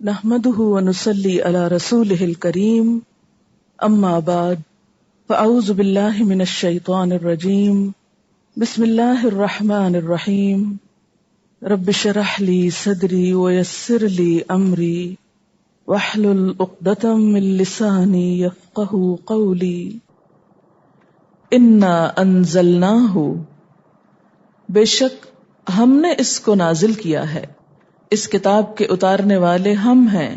نحمده ونصلي على رسوله الكريم اما بعد فاعوذ بالله من الشيطان الرجيم بسم الله الرحمن الرحيم رب اشرح لي صدري ويسر لي امري واحلل عقدة من لساني يفقهوا قولي انا انزلناه بے شک ہم نے اس کو نازل کیا ہے، اس کتاب کے اتارنے والے ہم ہیں،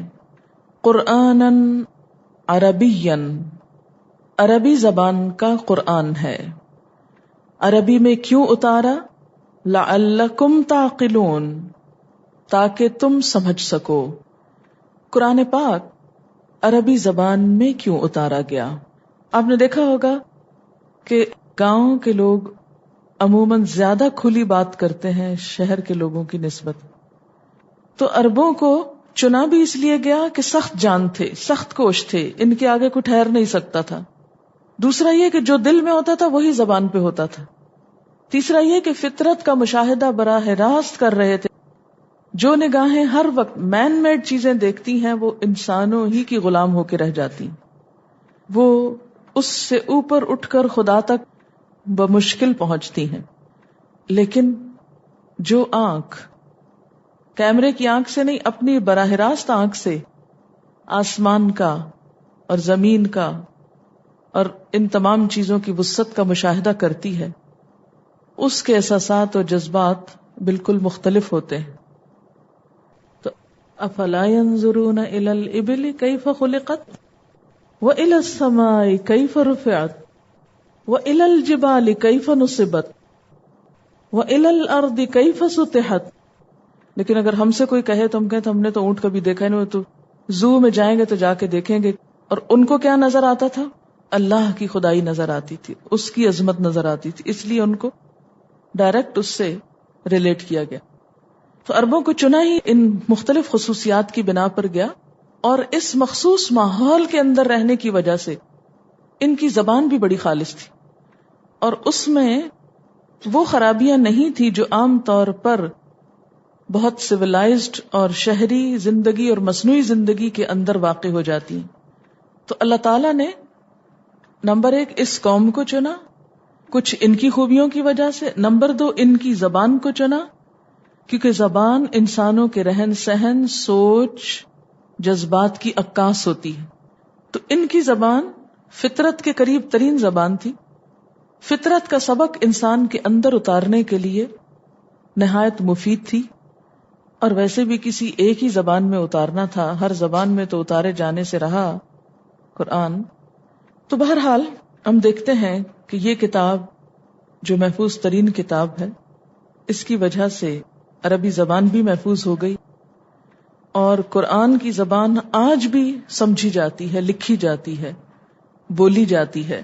قرآناً عربیاً، عربی زبان کا قرآن ہے۔ عربی میں کیوں اتارا؟ لعلکم تعقلون، تاکہ تم سمجھ سکو۔ قرآن پاک عربی زبان میں کیوں اتارا گیا؟ آپ نے دیکھا ہوگا کہ گاؤں کے لوگ عموماً زیادہ کھلی بات کرتے ہیں شہر کے لوگوں کی نسبت، تو عربوں کو چنا بھی اس لیے گیا کہ سخت جان تھے، سخت کوش تھے، ان کے آگے کوئی ٹھہر نہیں سکتا تھا۔ دوسرا یہ کہ جو دل میں ہوتا تھا وہی زبان پہ ہوتا تھا۔ تیسرا یہ کہ فطرت کا مشاہدہ براہ راست کر رہے تھے۔ جو نگاہیں ہر وقت مین میڈ چیزیں دیکھتی ہیں وہ انسانوں ہی کی غلام ہو کے رہ جاتی، وہ اس سے اوپر اٹھ کر خدا تک بمشکل پہنچتی ہیں۔ لیکن جو آنکھ کیمرے کی آنکھ سے نہیں، اپنی براہ راست آنکھ سے آسمان کا اور زمین کا اور ان تمام چیزوں کی وسعت کا مشاہدہ کرتی ہے، اس کے احساسات اور جذبات بالکل مختلف ہوتے ہیں۔ تو افلا ينظرون الى الابل كيف خلقت والى السماء كيف رفعت والى الجبال كيف نصبت والى الارض كيف سطحت۔ لیکن اگر ہم سے کوئی کہے تو ہم کہیں تو ہم نے تو اونٹ کبھی دیکھا نہیں، تو زو میں جائیں گے تو جا کے دیکھیں گے۔ اور ان کو کیا نظر آتا تھا؟ اللہ کی خدائی نظر آتی تھی، اس کی عظمت نظر آتی تھی، اس لیے ان کو ڈائریکٹ اس سے ریلیٹ کیا گیا۔ تو عربوں کو چنا ہی ان مختلف خصوصیات کی بنا پر گیا، اور اس مخصوص ماحول کے اندر رہنے کی وجہ سے ان کی زبان بھی بڑی خالص تھی، اور اس میں وہ خرابیاں نہیں تھی جو عام طور پر بہت سویلائزڈ اور شہری زندگی اور مصنوعی زندگی کے اندر واقع ہو جاتی ہیں۔ تو اللہ تعالیٰ نے نمبر 1 اس قوم کو چنا کچھ ان کی خوبیوں کی وجہ سے، نمبر 2 ان کی زبان کو چنا کیونکہ زبان انسانوں کے رہن سہن، سوچ، جذبات کی عکاس ہوتی ہے۔ تو ان کی زبان فطرت کے قریب ترین زبان تھی، فطرت کا سبق انسان کے اندر اتارنے کے لیے نہایت مفید تھی، اور ویسے بھی کسی ایک ہی زبان میں اتارنا تھا، ہر زبان میں تو اتارے جانے سے رہا قرآن۔ تو بہرحال ہم دیکھتے ہیں کہ یہ کتاب جو محفوظ ترین کتاب ہے، اس کی وجہ سے عربی زبان بھی محفوظ ہو گئی، اور قرآن کی زبان آج بھی سمجھی جاتی ہے، لکھی جاتی ہے، بولی جاتی ہے،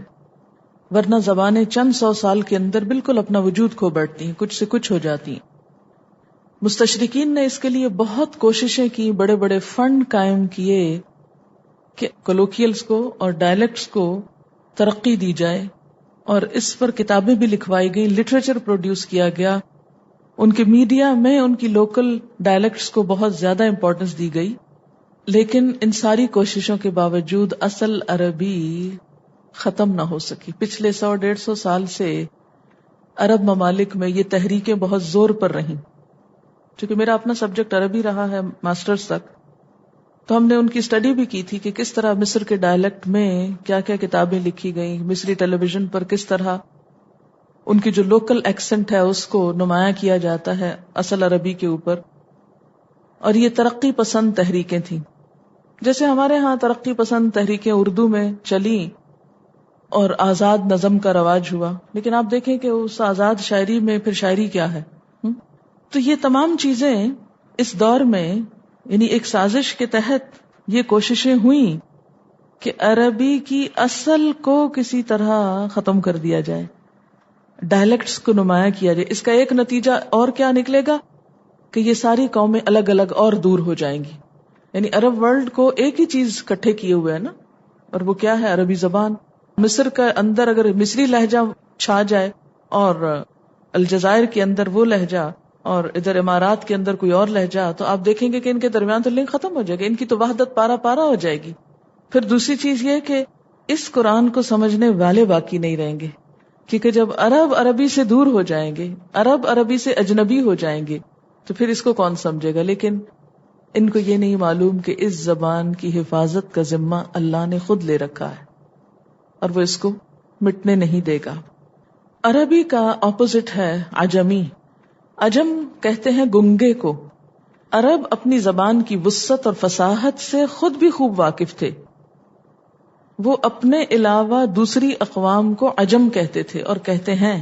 ورنہ زبانیں چند 100 سال کے اندر بالکل اپنا وجود کھو بیٹھتی ہیں، کچھ سے کچھ ہو جاتی ہیں۔ مستشرقین نے اس کے لیے بہت کوششیں کی، بڑے بڑے فنڈ قائم کیے کہ کولوکیلز کو اور ڈائلیکٹس کو ترقی دی جائے، اور اس پر کتابیں بھی لکھوائی گئی، لٹریچر پروڈیوس کیا گیا، ان کے میڈیا میں ان کی لوکل ڈائلیکٹس کو بہت زیادہ امپورٹنس دی گئی۔ لیکن ان ساری کوششوں کے باوجود اصل عربی ختم نہ ہو سکی۔ پچھلے 100-150 سال سے عرب ممالک میں یہ تحریکیں بہت زور پر رہیں۔ چونکہ میرا اپنا سبجیکٹ عربی رہا ہے ماسٹرز تک، تو ہم نے ان کی اسٹڈی بھی کی تھی کہ کس طرح مصر کے ڈائلیکٹ میں کیا کیا کتابیں لکھی گئیں، مصری ٹیلی ویژن پر کس طرح ان کی جو لوکل ایکسنٹ ہے اس کو نمایاں کیا جاتا ہے اصل عربی کے اوپر۔ اور یہ ترقی پسند تحریکیں تھیں، جیسے ہمارے ہاں ترقی پسند تحریکیں اردو میں چلیں اور آزاد نظم کا رواج ہوا، لیکن آپ دیکھیں کہ اس آزاد شاعری میں پھر شاعری کیا ہے۔ تو یہ تمام چیزیں اس دور میں، یعنی ایک سازش کے تحت یہ کوششیں ہوئیں کہ عربی کی اصل کو کسی طرح ختم کر دیا جائے، ڈائلیکٹس کو نمایاں کیا جائے۔ اس کا ایک نتیجہ اور کیا نکلے گا کہ یہ ساری قومیں الگ الگ اور دور ہو جائیں گی۔ یعنی عرب ورلڈ کو ایک ہی چیز کٹھے کیے ہوئے ہے نا، اور وہ کیا ہے؟ عربی زبان۔ مصر کا اندر اگر مصری لہجہ چھا جائے اور الجزائر کے اندر وہ لہجہ اور ادھر امارات کے اندر کوئی اور لہجہ، تو آپ دیکھیں گے کہ ان کے درمیان تو لنک ختم ہو جائے گا، ان کی تو وحدت پارا پارا ہو جائے گی. پھر دوسری چیز یہ کہ اس قرآن کو سمجھنے والے باقی نہیں رہیں گے، کیونکہ جب عرب عربی سے دور ہو جائیں گے، عرب عربی سے اجنبی ہو جائیں گے، تو پھر اس کو کون سمجھے گا. لیکن ان کو یہ نہیں معلوم کہ اس زبان کی حفاظت کا ذمہ اللہ نے خود لے رکھا ہے اور وہ اس کو مٹنے نہیں دے گا. عربی کا اپوزٹ ہے عجمی. عجم کہتے ہیں گنگے کو. عرب اپنی زبان کی وسعت اور فصاحت سے خود بھی خوب واقف تھے. وہ اپنے علاوہ دوسری اقوام کو عجم کہتے تھے اور کہتے ہیں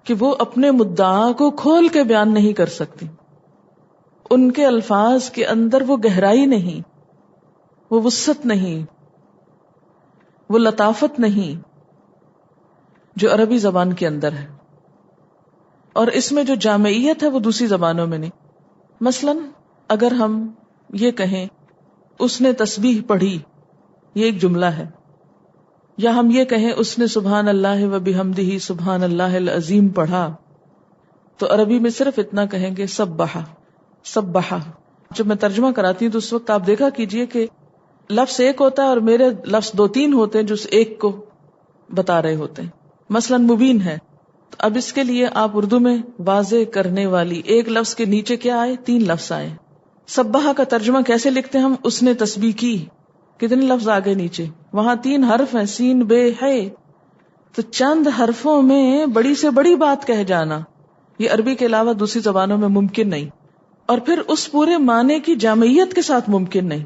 کہ وہ اپنے مدعا کو کھول کے بیان نہیں کر سکتی. ان کے الفاظ کے اندر وہ گہرائی نہیں، وہ وسعت نہیں، وہ لطافت نہیں جو عربی زبان کے اندر ہے. اور اس میں جو جامعیت ہے وہ دوسری زبانوں میں نہیں. مثلا اگر ہم یہ کہیں اس نے تسبیح پڑھی، یہ ایک جملہ ہے، یا ہم یہ کہیں اس نے سبحان اللہ و بحمدہ سبحان اللہ العظیم پڑھا، تو عربی میں صرف اتنا کہیں گے سبحہ سبحہ. جب میں ترجمہ کراتی ہوں تو اس وقت آپ دیکھا کیجئے کہ لفظ ایک ہوتا ہے اور میرے لفظ 2-3 ہوتے ہیں جو اس ایک کو بتا رہے ہوتے ہیں. مثلا مبین ہے، تو اب اس کے لیے آپ اردو میں واضح کرنے والی ایک لفظ کے نیچے کیا آئے؟ 3 لفظ آئے. سبحہ کا ترجمہ کیسے لکھتے ہیں ہم؟ اس نے تسبیح کی. کتنے لفظ آگے نیچے؟ وہاں 3 حرف ہیں، سین بے ہے. تو چند حرفوں میں بڑی سے بڑی بات کہہ جانا یہ عربی کے علاوہ دوسری زبانوں میں ممکن نہیں، اور پھر اس پورے معنی کی جامعیت کے ساتھ ممکن نہیں.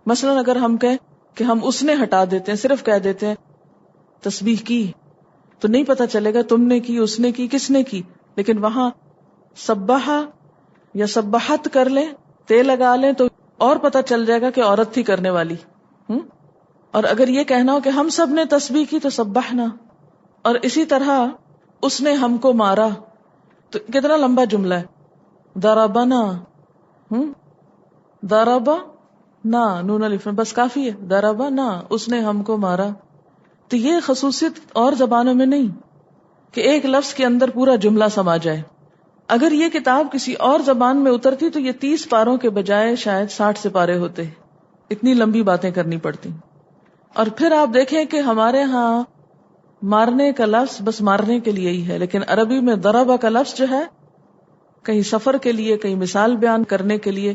مثلا اگر ہم کہیں کہ ہم اس نے ہٹا دیتے ہیں، صرف کہہ دیتے ہیں تسبیح کی، تو نہیں پتا چلے گا تم نے کی، اس نے کی، کس نے کی. لیکن وہاں سبحہ یا سبحت کر لیں، تے لگا لیں، تو اور پتا چل جائے گا کہ عورت تھی کرنے والی. اور اگر یہ کہنا ہو کہ ہم سب نے تسبیح کی تو سبحنا. اور اسی طرح اس نے ہم کو مارا، تو کتنا لمبا جملہ ہے. ضربنا، ضربا نا، نون الف بس کافی ہے. ضربنا، اس نے ہم کو مارا. تو یہ خصوصیت اور زبانوں میں نہیں کہ ایک لفظ کے اندر پورا جملہ سما جائے. اگر یہ کتاب کسی اور زبان میں اترتی تو یہ 30 پاروں کے بجائے شاید 60 سپارے ہوتے. اتنی لمبی باتیں کرنی پڑتی. اور پھر آپ دیکھیں کہ ہمارے ہاں مارنے کا لفظ بس مارنے کے لیے ہی ہے، لیکن عربی میں ضربہ کا لفظ جو ہے کہیں سفر کے لیے، کہیں مثال بیان کرنے کے لیے،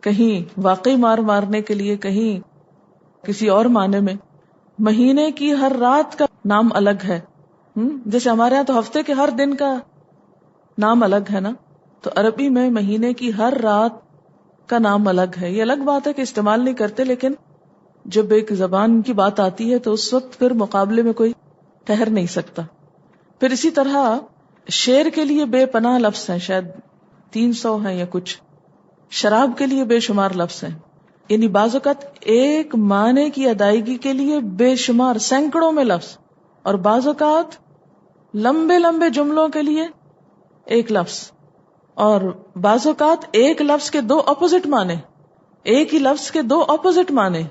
کہیں واقعی مارنے کے لیے، کہیں کسی اور معنی میں. مہینے کی ہر رات کا نام الگ ہے. جیسے ہمارے ہاں تو ہفتے کے ہر دن کا نام الگ ہے نا، تو عربی میں مہینے کی ہر رات کا نام الگ ہے. یہ الگ بات ہے کہ استعمال نہیں کرتے، لیکن جب ایک زبان کی بات آتی ہے تو اس وقت پھر مقابلے میں کوئی ٹھہر نہیں سکتا. پھر اسی طرح شعر کے لیے بے پناہ لفظ ہیں، شاید 300 ہیں یا کچھ. شراب کے لیے بے شمار لفظ ہیں. یعنی بعض اوقات ایک معنی کی ادائیگی کے لیے بے شمار سینکڑوں میں لفظ، اور بعض اوقات لمبے لمبے جملوں کے لیے ایک لفظ، اور بعض اوقات ایک لفظ کے 2 اپوزٹ معنی، ایک ہی لفظ کے 2 اپوزٹ معنی.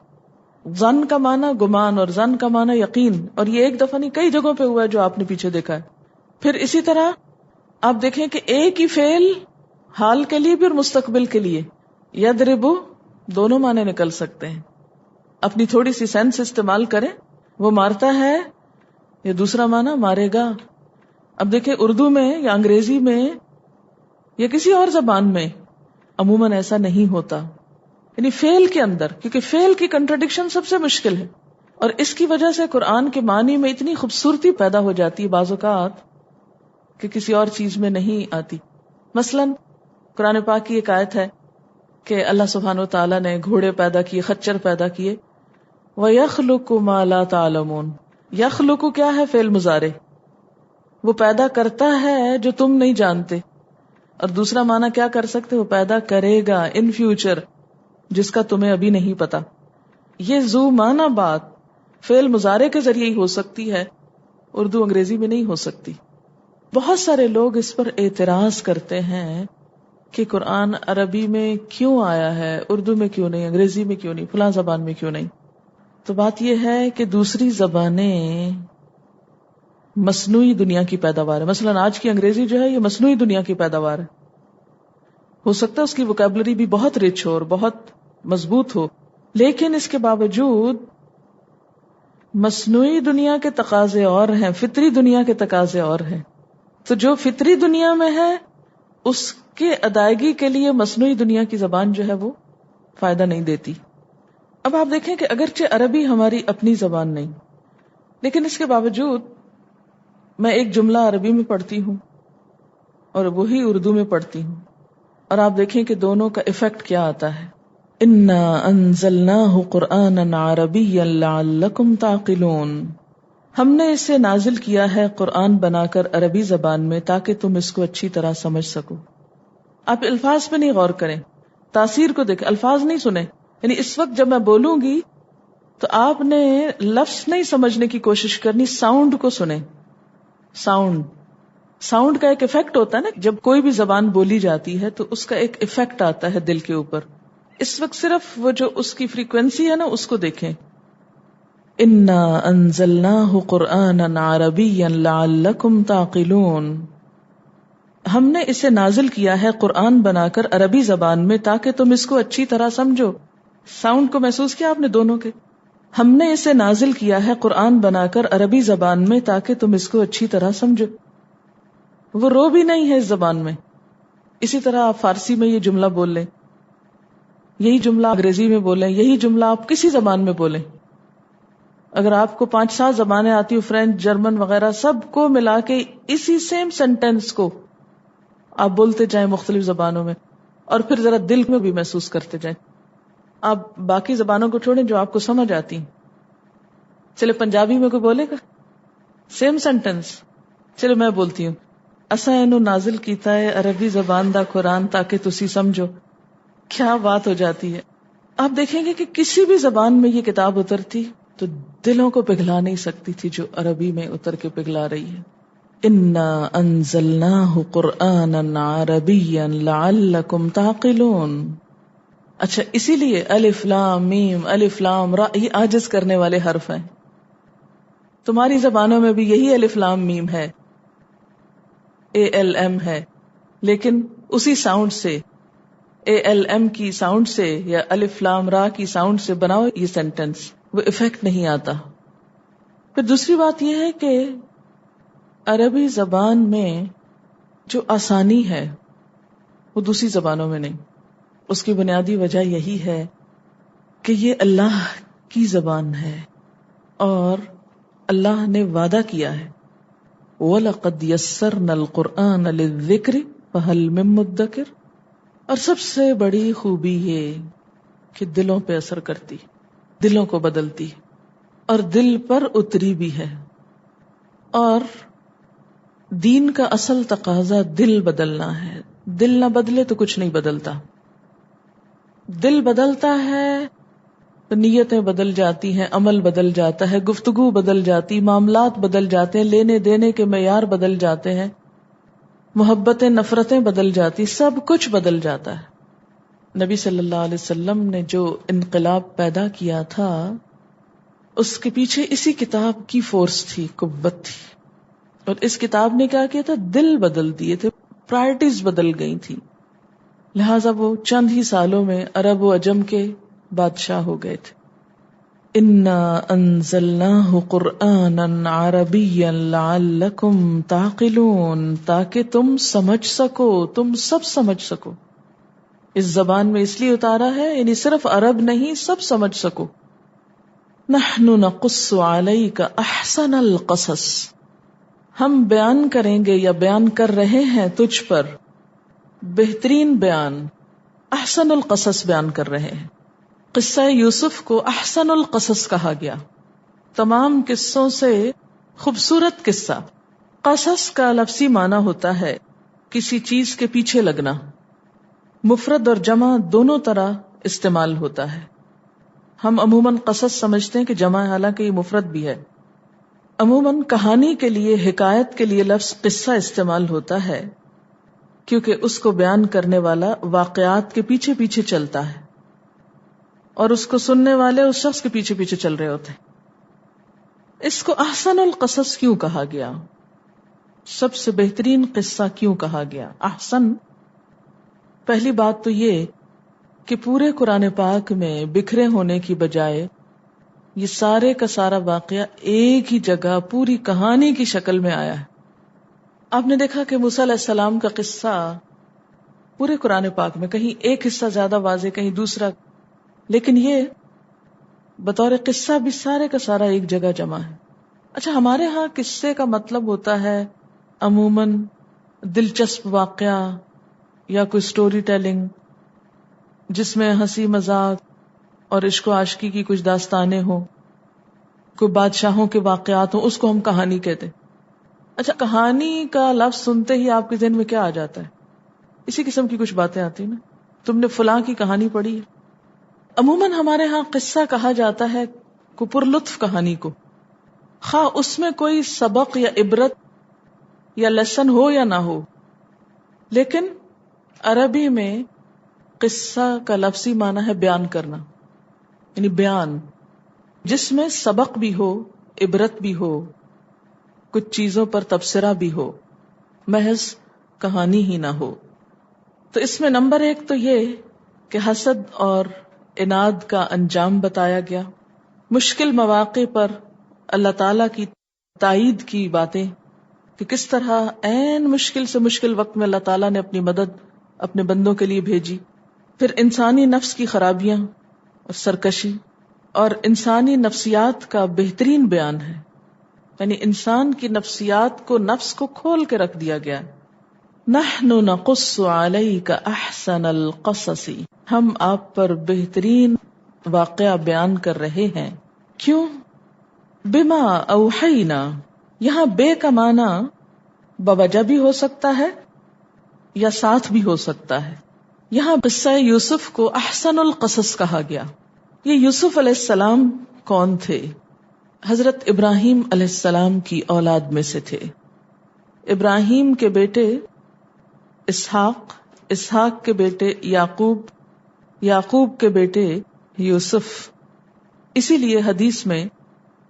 ظن کا معنی گمان اور ظن کا معنی یقین، اور یہ ایک دفعہ نہیں کئی جگہوں پہ ہوا ہے جو آپ نے پیچھے دیکھا ہے. پھر اسی طرح آپ دیکھیں کہ ایک ہی فعل حال کے لیے بھی اور مستقبل کے لیے، یضرب، دونوں معنی نکل سکتے ہیں. اپنی تھوڑی سی سینس استعمال کریں، وہ مارتا ہے یا دوسرا معنی مارے گا. اب دیکھیں اردو میں یا انگریزی میں یا کسی اور زبان میں عموماً ایسا نہیں ہوتا، یعنی فعل کے اندر، کیونکہ فعل کی کنٹرڈکشن سب سے مشکل ہے. اور اس کی وجہ سے قرآن کے معنی میں اتنی خوبصورتی پیدا ہو جاتی ہے بعض اوقات کہ کسی اور چیز میں نہیں آتی. مثلا قرآن پاک کی ایک آیت ہے کہ اللہ سبحانہ و تعالیٰ نے گھوڑے پیدا کیے، خچر پیدا کیے. وَيَخْلُقُ مَا لَا تَعْلَمُونَ. یخلق کیا ہے؟ فعل مضارع. وہ پیدا کرتا ہے جو تم نہیں جانتے. اور دوسرا معنی کیا کر سکتے؟ وہ پیدا کرے گا ان فیوچر، جس کا تمہیں ابھی نہیں پتا. یہ ذو معنی بات فعل مضارع کے ذریعے ہی ہو سکتی ہے، اردو انگریزی میں نہیں ہو سکتی. بہت سارے لوگ اس پر اعتراض کرتے ہیں کہ قرآن عربی میں کیوں آیا ہے، اردو میں کیوں نہیں، انگریزی میں کیوں نہیں، فلاں زبان میں کیوں نہیں. تو بات یہ ہے کہ دوسری زبانیں مصنوعی دنیا کی پیداوار ہے. مثلا آج کی انگریزی جو ہے یہ مصنوعی دنیا کی پیداوار ہے. ہو سکتا ہے اس کی ووکیبلری بھی بہت رچ ہو اور بہت مضبوط ہو، لیکن اس کے باوجود مصنوعی دنیا کے تقاضے اور ہیں، فطری دنیا کے تقاضے اور ہیں. تو جو فطری دنیا میں ہے اس کے ادائیگی کے لیے مصنوعی دنیا کی زبان جو ہے وہ فائدہ نہیں دیتی. اب آپ دیکھیں کہ اگرچہ عربی ہماری اپنی زبان نہیں، لیکن اس کے باوجود میں ایک جملہ عربی میں پڑھتی ہوں اور وہی اردو میں پڑھتی ہوں، اور آپ دیکھیں کہ دونوں کا ایفیکٹ کیا آتا ہے. انا انزلناہ قرآنا عربیا لعلکم تعقلون، ہم نے اسے نازل کیا ہے قرآن بنا کر عربی زبان میں تاکہ تم اس کو اچھی طرح سمجھ سکو. آپ الفاظ پہ نہیں غور کریں، تاثیر کو دیکھیں، الفاظ نہیں سنیں. یعنی اس وقت جب میں بولوں گی تو آپ نے لفظ نہیں سمجھنے کی کوشش کرنی، ساؤنڈ کو سنیں. ساؤنڈ کا ایک ایفیکٹ ہوتا ہے نا، جب کوئی بھی زبان بولی جاتی ہے تو اس کا ایک ایفیکٹ آتا ہے دل کے اوپر. اس وقت صرف وہ جو اس کی فریکوینسی ہے نا اس کو دیکھیں. انا انزلناہ قرآنا عربیا لعلکم تعقلون، ہم نے اسے نازل کیا ہے قرآن بنا کر عربی زبان میں تاکہ تم اس کو اچھی طرح سمجھو. ساؤنڈ کو محسوس کیا آپ نے دونوں کے؟ ہم نے اسے نازل کیا ہے قرآن بنا کر عربی زبان میں تاکہ تم اس کو اچھی طرح سمجھو. وہ رو بھی نہیں ہے اس زبان میں. اسی طرح آپ فارسی میں یہ جملہ بول لیں، یہی جملہ انگریزی میں بولیں، یہی جملہ آپ کسی زبان میں بولیں. اگر آپ کو 5-7 زبانیں آتی ہوں، فرینچ، جرمن وغیرہ، سب کو ملا کے اسی سیم سینٹینس کو آپ بولتے جائیں مختلف زبانوں میں، اور پھر ذرا دل میں بھی محسوس کرتے جائیں. آپ باقی زبانوں کو چھوڑیں جو آپ کو سمجھ آتی ہیں. چلے پنجابی میں کوئی بولے گا سیم سینٹینس؟ چلے میں بولتی ہوں، اساں اینو نازل کیتا ہے عربی زبان دا قرآن تاکہ تسی سمجھو. کیا بات ہو جاتی ہے. آپ دیکھیں گے کہ کسی بھی زبان میں یہ کتاب اترتی تو دلوں کو پگھلا نہیں سکتی تھی جو عربی میں اتر کے پگھلا رہی ہے. انا انزلناہ قرآنا عربیا لعلکم تعقلون. اچھا، اسی لیے الف لام میم، الف لام را، یہ عاجز کرنے والے حرف ہیں. تمہاری زبانوں میں بھی یہی الف لام میم ہے، ALM ہے، لیکن اسی ساؤنڈ سے، ALM کی ساؤنڈ سے یا الف لام را کی ساؤنڈ سے بناؤ یہ سینٹینس، وہ ایفیکٹ نہیں آتا. پھر دوسری بات یہ ہے کہ عربی زبان میں جو آسانی ہے وہ دوسری زبانوں میں نہیں. اس کی بنیادی وجہ یہی ہے کہ یہ اللہ کی زبان ہے اور اللہ نے وعدہ کیا ہے وَلَقَدْ يَسَّرْنَا الْقُرْآنَ لِلذِّكْرِ فَهَلْ مِن مُدَّكِرٍ. اور سب سے بڑی خوبی یہ کہ دلوں پہ اثر کرتی، دلوں کو بدلتی، اور دل پر اتری بھی ہے. اور دین کا اصل تقاضا دل بدلنا ہے. دل نہ بدلے تو کچھ نہیں بدلتا. دل بدلتا ہے تو نیتیں بدل جاتی ہیں، عمل بدل جاتا ہے، گفتگو بدل جاتی، معاملات بدل جاتے ہیں، لینے دینے کے معیار بدل جاتے ہیں، محبتیں نفرتیں بدل جاتی، سب کچھ بدل جاتا ہے. نبی صلی اللہ علیہ وسلم نے جو انقلاب پیدا کیا تھا اس کے پیچھے اسی کتاب کی فورس تھی، قوت تھی. اور اس کتاب نے کیا کیا تھا؟ دل بدل دیے تھے، پرائرٹیز بدل گئی تھی. لہٰذا وہ چند ہی سالوں میں عرب و عجم کے بادشاہ ہو گئے تھے. انا انزلناہ قرآنا عربیا لعلکم تعقلون، تاکہ تم سمجھ سکو، تم سب سمجھ سکو. اس زبان میں اس لیے اتارا ہے یعنی صرف عرب نہیں، سب سمجھ سکو. نحن نقص علیک احسن القصص، ہم بیان کریں گے یا بیان کر رہے ہیں تجھ پر بہترین بیان، احسن القصص بیان کر رہے ہیں. قصہ یوسف کو احسن القصص کہا گیا، تمام قصوں سے خوبصورت قصہ. قصص کا لفظی معنی ہوتا ہے کسی چیز کے پیچھے لگنا. مفرد اور جمع دونوں طرح استعمال ہوتا ہے. ہم عموماً قصص سمجھتے ہیں کہ جمع ہے، حالانکہ یہ مفرد بھی ہے. عموماً کہانی کے لیے، حکایت کے لیے لفظ قصہ استعمال ہوتا ہے کیونکہ اس کو بیان کرنے والا واقعات کے پیچھے پیچھے چلتا ہے اور اس کو سننے والے اس شخص کے پیچھے پیچھے چل رہے ہوتے ہیں. اس کو احسن القصص کیوں کہا گیا؟ سب سے بہترین قصہ کیوں کہا گیا احسن؟ پہلی بات تو یہ کہ پورے قرآن پاک میں بکھرے ہونے کی بجائے یہ سارے کا سارا واقعہ ایک ہی جگہ پوری کہانی کی شکل میں آیا ہے. آپ نے دیکھا کہ موسیٰ علیہ السلام کا قصہ پورے قرآن پاک میں کہیں ایک حصہ زیادہ واضح، کہیں دوسرا، لیکن یہ بطور قصہ بھی سارے کا سارا ایک جگہ جمع ہے. اچھا، ہمارے ہاں قصے کا مطلب ہوتا ہے عموماً دلچسپ واقعہ یا کوئی سٹوری ٹیلنگ جس میں ہنسی مذاق اور عشق و عاشقی کی کچھ داستانیں ہوں، کوئی بادشاہوں کے واقعات ہوں، اس کو ہم کہانی کہتے. اچھا، کہانی کا لفظ سنتے ہی آپ کے ذہن میں کیا آ جاتا ہے؟ اسی قسم کی کچھ باتیں آتی نا، تم نے فلاں کی کہانی پڑھی. عموماً ہمارے ہاں قصہ کہا جاتا ہے کو پرلطف کہانی کو، خواہ اس میں کوئی سبق یا عبرت یا لیسن ہو یا نہ ہو. لیکن عربی میں قصہ کا لفظی معنی ہے بیان کرنا، یعنی بیان جس میں سبق بھی ہو، عبرت بھی ہو، کچھ چیزوں پر تبصرہ بھی ہو، محض کہانی ہی نہ ہو. تو اس میں نمبر ایک تو یہ کہ حسد اور عناد کا انجام بتایا گیا، مشکل مواقع پر اللہ تعالی کی تائید کی باتیں کہ کس طرح عین مشکل سے مشکل وقت میں اللہ تعالیٰ نے اپنی مدد اپنے بندوں کے لیے بھیجی. پھر انسانی نفس کی خرابیاں اور سرکشی اور انسانی نفسیات کا بہترین بیان ہے، یعنی انسان کی نفسیات کو، نفس کو کھول کے رکھ دیا گیا. نحن نقص علیک احسن القصص، ہم آپ پر بہترین واقعہ بیان کر رہے ہیں. کیوں؟ بما اوحینا، یہاں بے کا معنی بوجہ بھی ہو سکتا ہے یا ساتھ بھی ہو سکتا ہے. یہاں قصہ یوسف کو احسن القصص کہا گیا. یہ یوسف علیہ السلام کون تھے؟ حضرت ابراہیم علیہ السلام کی اولاد میں سے تھے. ابراہیم کے بیٹے اسحاق، اسحاق کے بیٹے یعقوب، یعقوب کے بیٹے یوسف. اسی لیے حدیث میں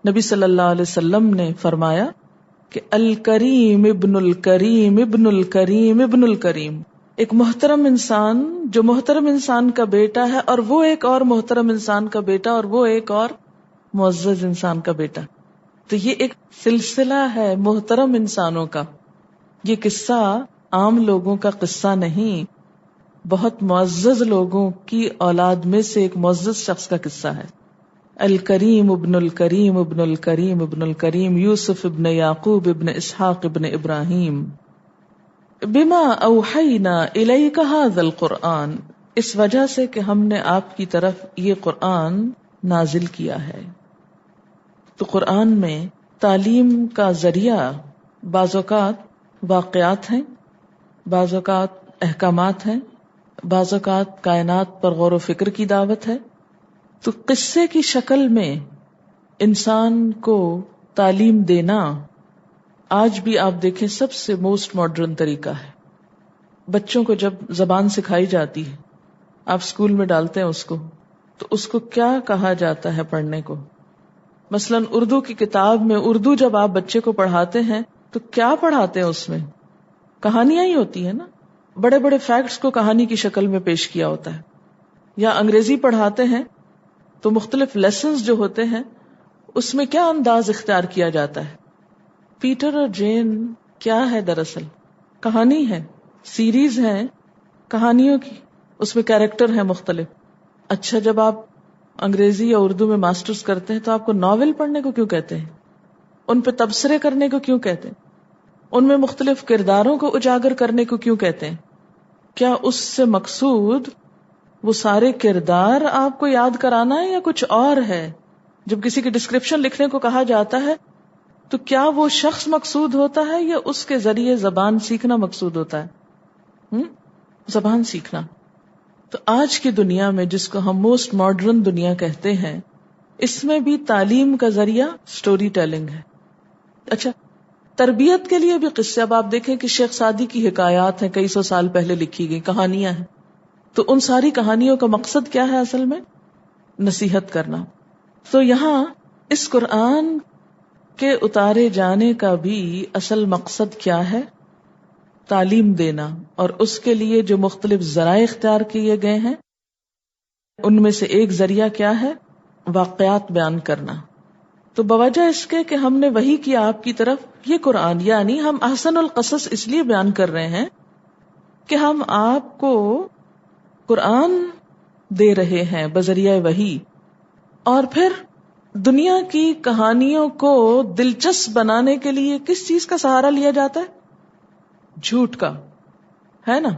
نبی صلی اللہ علیہ وسلم نے فرمایا کہ الکریم ابن الکریم ابن الکریم ابن الکریم، ایک محترم انسان جو محترم انسان کا بیٹا ہے، اور وہ ایک اور محترم انسان کا بیٹا، اور وہ ایک اور معزز انسان کا بیٹا. تو یہ ایک سلسلہ ہے محترم انسانوں کا. یہ قصہ عام لوگوں کا قصہ نہیں، بہت معزز لوگوں کی اولاد میں سے ایک معزز شخص کا قصہ ہے. الکریم ابن الکریم ابن الکریم ابن الکریم یوسف ابن یعقوب ابن اسحاق ابن ابراہیم. بما اوحینا الیک ھذا القرآن، اس وجہ سے کہ ہم نے آپ کی طرف یہ قرآن نازل کیا ہے. تو قرآن میں تعلیم کا ذریعہ بعض اوقات واقعات ہیں، بعض اوقات احکامات ہیں، بعض اوقات کائنات پر غور و فکر کی دعوت ہے. تو قصے کی شکل میں انسان کو تعلیم دینا آج بھی آپ دیکھیں سب سے موسٹ ماڈرن طریقہ ہے. بچوں کو جب زبان سکھائی جاتی ہے، آپ اسکول میں ڈالتے ہیں اس کو، تو اس کو کیا کہا جاتا ہے پڑھنے کو؟ مثلا اردو کی کتاب میں اردو جب آپ بچے کو پڑھاتے ہیں تو کیا پڑھاتے ہیں؟ اس میں کہانیاں ہی ہوتی ہیں نا، بڑے بڑے فیکٹس کو کہانی کی شکل میں پیش کیا ہوتا ہے. یا انگریزی پڑھاتے ہیں تو مختلف لیسنز جو ہوتے ہیں اس میں کیا انداز اختیار کیا جاتا ہے؟ پیٹر اور جین کیا ہے؟ دراصل کہانی ہے، سیریز ہے کہانیوں کی، اس میں کیریکٹر ہیں مختلف. اچھا، جب آپ انگریزی یا اردو میں ماسٹرز کرتے ہیں تو آپ کو ناول پڑھنے کو کیوں کہتے ہیں؟ ان پہ تبصرے کرنے کو کیوں کہتے ہیں؟ ان میں مختلف کرداروں کو اجاگر کرنے کو کیوں کہتے ہیں؟ کیا اس سے مقصود وہ سارے کردار آپ کو یاد کرانا ہے یا کچھ اور ہے؟ جب کسی کی ڈسکرپشن لکھنے کو کہا جاتا ہے تو کیا وہ شخص مقصود ہوتا ہے یا اس کے ذریعے زبان سیکھنا مقصود ہوتا ہے؟ زبان سیکھنا. تو آج کی دنیا میں جس کو ہم موسٹ ماڈرن دنیا کہتے ہیں، اس میں بھی تعلیم کا ذریعہ سٹوری ٹیلنگ ہے. اچھا، تربیت کے لیے بھی قصے. اب آپ دیکھیں کہ شیخ سعدی کی حکایات ہیں، کئی سو سال پہلے لکھی گئی کہانیاں ہیں. تو ان ساری کہانیوں کا مقصد کیا ہے؟ اصل میں نصیحت کرنا. تو یہاں اس قرآن کے اتارے جانے کا بھی اصل مقصد کیا ہے؟ تعلیم دینا، اور اس کے لیے جو مختلف ذرائع اختیار کیے گئے ہیں ان میں سے ایک ذریعہ کیا ہے؟ واقعات بیان کرنا. تو بوجہ اس کے کہ ہم نے وحی کیا آپ کی طرف یہ قرآن، یعنی ہم احسن القصص اس لیے بیان کر رہے ہیں کہ ہم آپ کو قرآن دے رہے ہیں بذریعہ وحی، اور پھر دنیا کی کہانیوں کو دلچسپ بنانے کے لیے کس چیز کا سہارا لیا جاتا ہے؟ جھوٹ کا، ہے نا.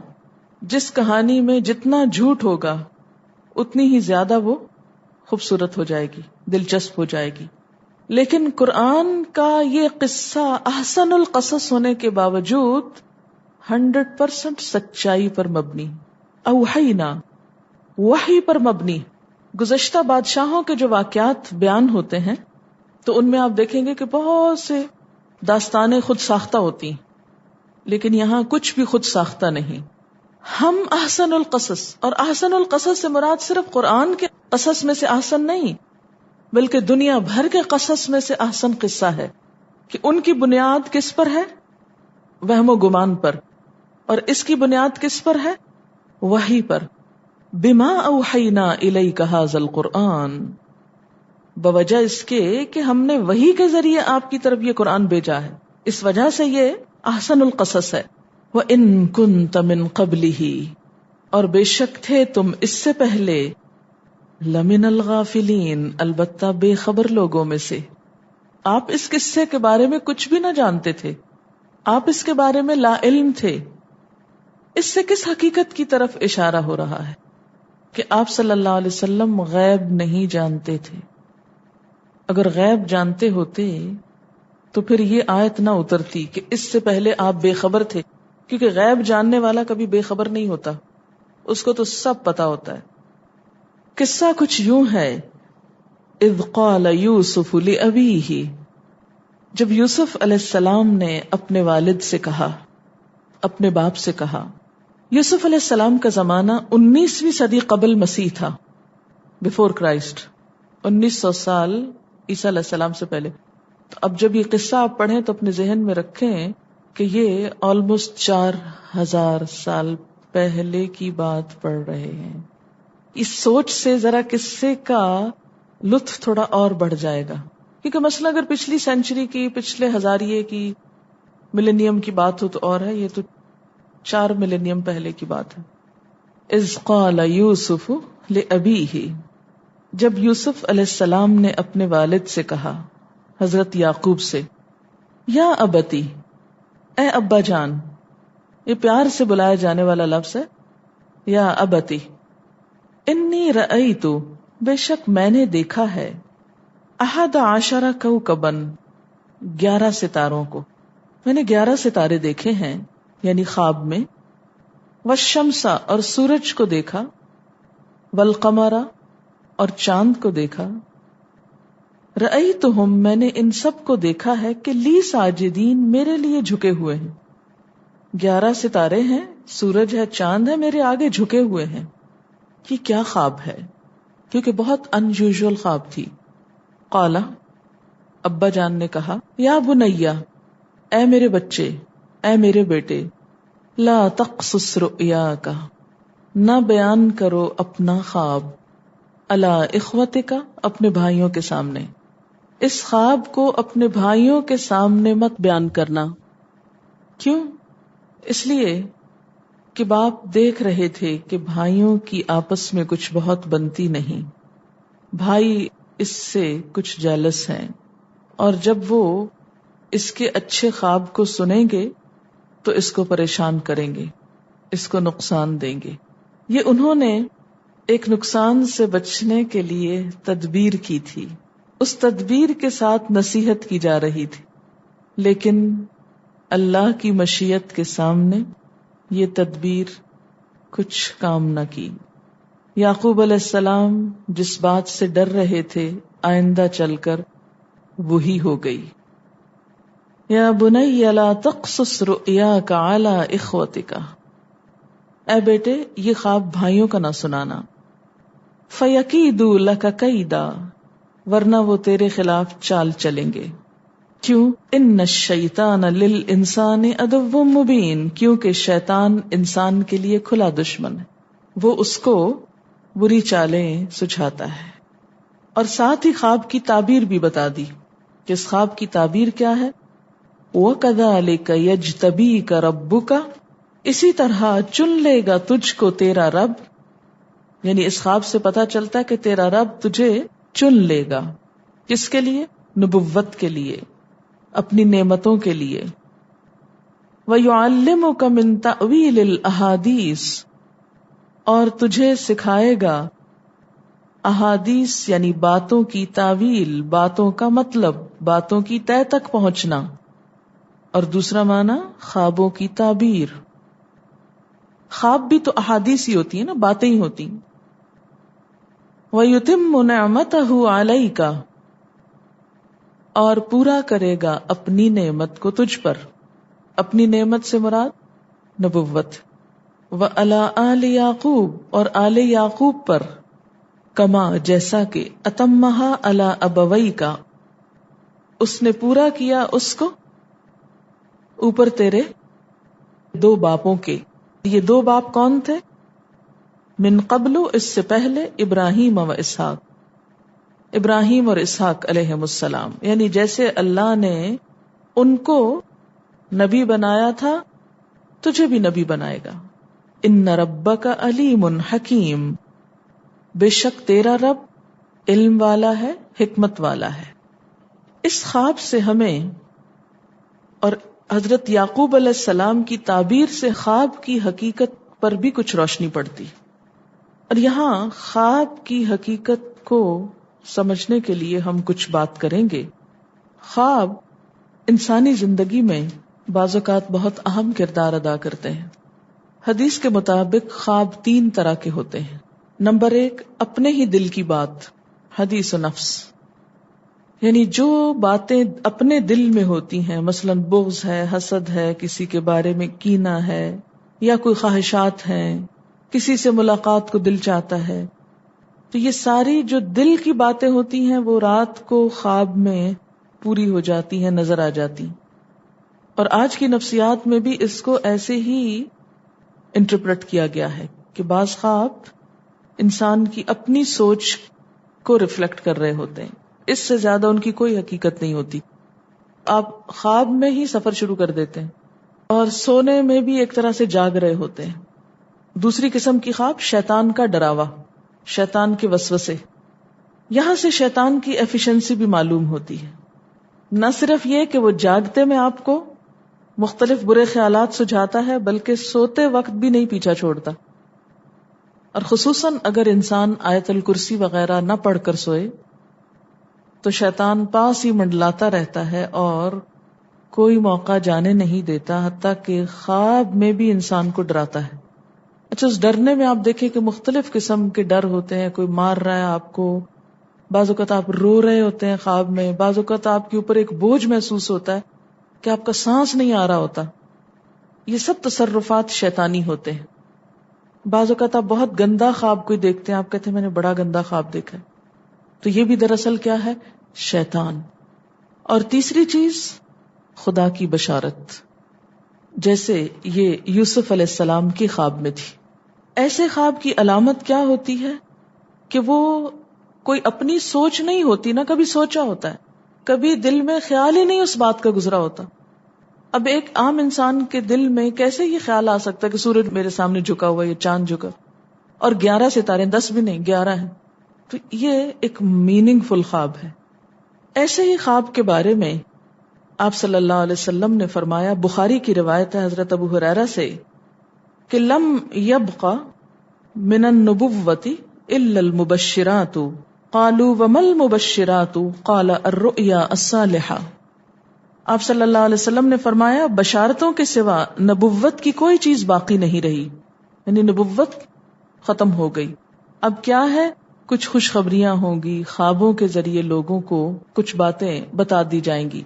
جس کہانی میں جتنا جھوٹ ہوگا اتنی ہی زیادہ وہ خوبصورت ہو جائے گی، دلچسپ ہو جائے گی. لیکن قرآن کا یہ قصہ احسن القصص ہونے کے باوجود 100% سچائی پر مبنی، اوحینا، وحی پر مبنی. گزشتہ بادشاہوں کے جو واقعات بیان ہوتے ہیں تو ان میں آپ دیکھیں گے کہ بہت سے داستانیں خود ساختہ ہوتی ہیں، لیکن یہاں کچھ بھی خود ساختہ نہیں. ہم احسن القصص، اور احسن القصص سے مراد صرف قرآن کے قصص میں سے احسن نہیں، بلکہ دنیا بھر کے قصص میں سے احسن قصہ ہے کہ ان کی بنیاد کس پر ہے؟ وہم و گمان پر. اور اس کی بنیاد کس پر ہے؟ وحی پر. بما اوحینا الیک ھذا القرآن، بوجہ اس کے کہ ہم نے وحی کے ذریعے آپ کی طرف یہ قرآن بھیجا ہے، اس وجہ سے یہ احسن القصص ہے. وَإِن كُنتَ مِن قَبْلِهِ، اور بے شک تھے تم اس سے پہلے، لَمِنَ الْغَافِلِينَ، البتہ بے خبر لوگوں میں سے. آپ اس قصے کے بارے میں کچھ بھی نہ جانتے تھے، آپ اس کے بارے میں لا علم تھے. اس سے کس حقیقت کی طرف اشارہ ہو رہا ہے؟ کہ آپ صلی اللہ علیہ وسلم غیب نہیں جانتے تھے. اگر غیب جانتے ہوتے تو پھر یہ آیت نہ اترتی کہ اس سے پہلے آپ بے خبر تھے، کیونکہ غیب جاننے والا کبھی بے خبر نہیں ہوتا، اس کو تو سب پتا ہوتا ہے. قصہ کچھ یوں ہے، اذ قال یوسف لأبیہ، جب یوسف علیہ السلام نے اپنے والد سے کہا، اپنے باپ سے کہا. یوسف علیہ السلام کا زمانہ 19ویں صدی قبل مسیح تھا، بفور کرائسٹ، 1900 سال عیسیٰ علیہ السلام سے پہلے. تو اب جب یہ قصہ آپ پڑھیں تو اپنے ذہن میں رکھیں کہ یہ آلموسٹ 4000 سال پہلے کی بات پڑھ رہے ہیں. اس سوچ سے ذرا قصے کا لطف تھوڑا اور بڑھ جائے گا، کیونکہ مثلا اگر پچھلی سینچری کی، پچھلے ہزاریے کی، ملینیم کی بات ہو تو اور ہے، یہ تو 4 ملینیم پہلے کی بات ہے. اذ قال یوسف لأبیہ، جب یوسف علیہ السلام نے اپنے والد سے کہا، حضرت یعقوب سے، یا ابتی، اے ابا جان. یہ پیار سے بلایا جانے والا لفظ ہے، یا ابتی. انی رأیت، بے شک میں نے دیکھا ہے، 11 کوکبا، 11 ستاروں کو. میں نے 11 ستارے دیکھے ہیں، یعنی خواب میں. والشمس، اور سورج کو دیکھا. والقمر، اور چاند کو دیکھا. رأیتہم، میں نے ان سب کو دیکھا ہے کہ لی ساجدین، میرے لیے جھکے ہوئے ہیں. 11 ستارے ہیں، سورج ہے، چاند ہے، میرے آگے جھکے ہوئے ہیں. یہ کیا خواب ہے؟ کیونکہ بہت انیوژل خواب تھی. قالا، ابا جان نے کہا، یا بنیا، اے میرے بچے، اے میرے بیٹے، لا تقصص رؤیاک، نہ بیان کرو اپنا خواب، علی اخوتک، اپنے بھائیوں کے سامنے. اس خواب کو اپنے بھائیوں کے سامنے مت بیان کرنا. کیوں؟ اس لیے کہ باپ دیکھ رہے تھے کہ بھائیوں کی آپس میں کچھ بہت بنتی نہیں، بھائی اس سے کچھ جیلس ہیں، اور جب وہ اس کے اچھے خواب کو سنیں گے تو اس کو پریشان کریں گے، اس کو نقصان دیں گے. یہ انہوں نے ایک نقصان سے بچنے کے لیے تدبیر کی تھی، اس تدبیر کے ساتھ نصیحت کی جا رہی تھی، لیکن اللہ کی مشیت کے سامنے یہ تدبیر کچھ کام نہ کی. یعقوب علیہ السلام جس بات سے ڈر رہے تھے آئندہ چل کر وہی ہو گئی. یا بنی لا تقصص رؤیاک علی اخوتک، اے بیٹے یہ خواب بھائیوں کا نہ سنانا. فیکیدوا لک کیدا، ورنہ وہ تیرے خلاف چال چلیں گے. کیوں؟ ان الشیطان للانسان عدو مبین، کیونکہ شیطان انسان کے لیے کھلا دشمن ہے، وہ اس کو بری چالیں سجھاتا ہے۔ اور ساتھ ہی خواب کی تعبیر بھی بتا دی کہ اس خواب کی تعبیر کیا ہے۔ وَكَذَلِكَ يَجْتَبِيكَ رَبُّكَ، اسی طرح چن لے گا تجھ کو تیرا رب، یعنی اس خواب سے پتا چلتا ہے کہ تیرا رب تجھے چن لے گا، کس کے لیے؟ نبوت کے لیے، اپنی نعمتوں کے لیے۔ وَيُعَلِّمُكَ مِن تَأْوِيلِ الْأَحَادِيثِ، اور تجھے سکھائے گا احادیث یعنی باتوں کی تعویل، باتوں کا مطلب، باتوں کی تہ تک پہنچنا، اور دوسرا معنی خوابوں کی تعبیر۔ خواب بھی تو احادیث ہی ہوتی ہیں نا، باتیں ہی ہوتی ہیں۔ وَيُتِمُّ نِعْمَتَهُ عَلَيْكَ، اور پورا کرے گا اپنی نعمت کو تجھ پر، اپنی نعمت سے مراد نبوت۔ وَعَلَىٰ آلِ یعقوب، اور آل یعقوب پر، کما جیسا کہ اتمہا علی ابویک، اس نے پورا کیا اس کو اوپر تیرے دو باپوں کے۔ یہ دو باپ کون تھے؟ من قبل، اس سے پہلے، ابراہیم و اسحاق، ابراہیم اور اسحاق علیہم السلام، یعنی جیسے اللہ نے ان کو نبی بنایا تھا تجھے بھی نبی بنائے گا۔ ان ربک علیم حکیم، بے شک تیرا رب علم والا ہے، حکمت والا ہے۔ اس خواب سے ہمیں اور حضرت یعقوب علیہ السلام کی تعبیر سے خواب کی حقیقت پر بھی کچھ روشنی پڑتی، اور یہاں خواب کی حقیقت کو سمجھنے کے لیے ہم کچھ بات کریں گے۔ خواب انسانی زندگی میں بعض اوقات بہت اہم کردار ادا کرتے ہیں۔ حدیث کے مطابق خواب 3 طرح کے ہوتے ہیں۔ نمبر 1، اپنے ہی دل کی بات، حدیث و نفس، یعنی جو باتیں اپنے دل میں ہوتی ہیں، مثلا بغض ہے، حسد ہے، کسی کے بارے میں کینہ ہے، یا کوئی خواہشات ہیں، کسی سے ملاقات کو دل چاہتا ہے، تو یہ ساری جو دل کی باتیں ہوتی ہیں وہ رات کو خواب میں پوری ہو جاتی ہیں، نظر آ جاتی۔ اور آج کی نفسیات میں بھی اس کو ایسے ہی انٹرپریٹ کیا گیا ہے کہ بعض خواب انسان کی اپنی سوچ کو ریفلیکٹ کر رہے ہوتے ہیں، اس سے زیادہ ان کی کوئی حقیقت نہیں ہوتی۔ آپ خواب میں ہی سفر شروع کر دیتے ہیں اور سونے میں بھی ایک طرح سے جاگ رہے ہوتے ہیں۔ دوسری قسم کی خواب شیطان کا ڈراوا، شیطان کے وسوسے، یہاں سے شیطان کی ایفیشنسی بھی معلوم ہوتی ہے۔ نہ صرف یہ کہ وہ جاگتے میں آپ کو مختلف برے خیالات سجھاتا ہے، بلکہ سوتے وقت بھی نہیں پیچھا چھوڑتا، اور خصوصاً اگر انسان آیت الکرسی وغیرہ نہ پڑھ کر سوئے تو شیطان پاس ہی منڈلاتا رہتا ہے اور کوئی موقع جانے نہیں دیتا، حتیٰ کہ خواب میں بھی انسان کو ڈراتا ہے۔ اچھا، اس ڈرنے میں آپ دیکھیں کہ مختلف قسم کے ڈر ہوتے ہیں، کوئی مار رہا ہے آپ کو، بعض اوقات آپ رو رہے ہوتے ہیں خواب میں، بعض اوقات آپ کے اوپر ایک بوجھ محسوس ہوتا ہے کہ آپ کا سانس نہیں آ رہا ہوتا۔ یہ سب تصرفات شیطانی ہوتے ہیں۔ بعض اوقات آپ بہت گندا خواب کوئی دیکھتے ہیں، آپ کہتے ہیں میں نے بڑا گندا خواب دیکھا، تو یہ بھی دراصل کیا ہے؟ شیطان۔ اور تیسری چیز خدا کی بشارت، جیسے یہ یوسف علیہ السلام کی خواب میں تھی۔ ایسے خواب کی علامت کیا ہوتی ہے کہ وہ کوئی اپنی سوچ نہیں ہوتی، نہ کبھی سوچا ہوتا ہے، کبھی دل میں خیال ہی نہیں اس بات کا گزرا ہوتا۔ اب ایک عام انسان کے دل میں کیسے یہ خیال آ سکتا ہے کہ سورج میرے سامنے جھکا ہوا، یہ چاند جھکا، اور 11 ستارے، 10 بھی نہیں، 11 ہیں، تو یہ ایک میننگ فل خواب ہے۔ ایسے ہی خواب کے بارے میں آپ صلی اللہ علیہ وسلم نے فرمایا، بخاری کی روایت ہے حضرت ابو ہریرہ سے، کہ لم یبق من النبوۃ الا المبشرات، قالوا وما المبشرات قال الرؤیا الصالحہ۔ آپ صلی اللہ علیہ وسلم نے فرمایا، بشارتوں کے سوا نبوت کی کوئی چیز باقی نہیں رہی، یعنی نبوت ختم ہو گئی۔ اب کیا ہے؟ کچھ خوشخبریاں ہوں گی، خوابوں کے ذریعے لوگوں کو کچھ باتیں بتا دی جائیں گی۔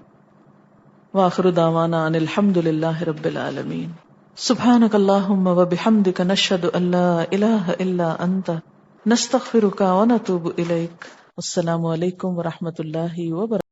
وآخر دعوانا ان الحمد للہ رب العالمین۔ سبحانک اللہم وبحمدک، نشہد ان لا الہ الا انت، نستغفرک ونتوب الیک۔ السلام علیکم ورحمۃ اللہ وبرکاتہ۔